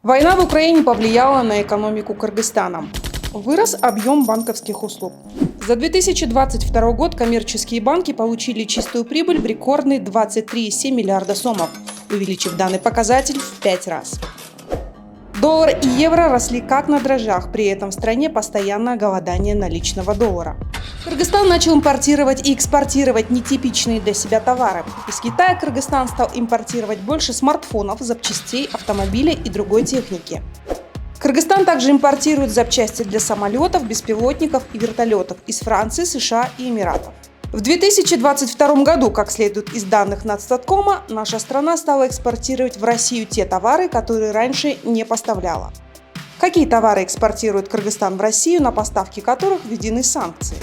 Война в Украине повлияла на экономику Кыргызстана. Вырос объем банковских услуг. За 2022 год коммерческие банки получили чистую прибыль в рекордные 23,7 миллиарда сомов, увеличив данный показатель в 5 раз. Доллар и евро росли как на дрожжах, при этом в стране постоянное голодание наличного доллара. Кыргызстан начал импортировать и экспортировать нетипичные для себя товары. Из Китая Кыргызстан стал импортировать больше смартфонов, запчастей, автомобилей и другой техники. Кыргызстан также импортирует запчасти для самолетов, беспилотников и вертолетов из Франции, США и Эмиратов. В 2022 году, как следует из данных Нацстаткома, наша страна стала экспортировать в Россию те товары, которые раньше не поставляла. Какие товары экспортирует Кыргызстан в Россию, на поставки которых введены санкции?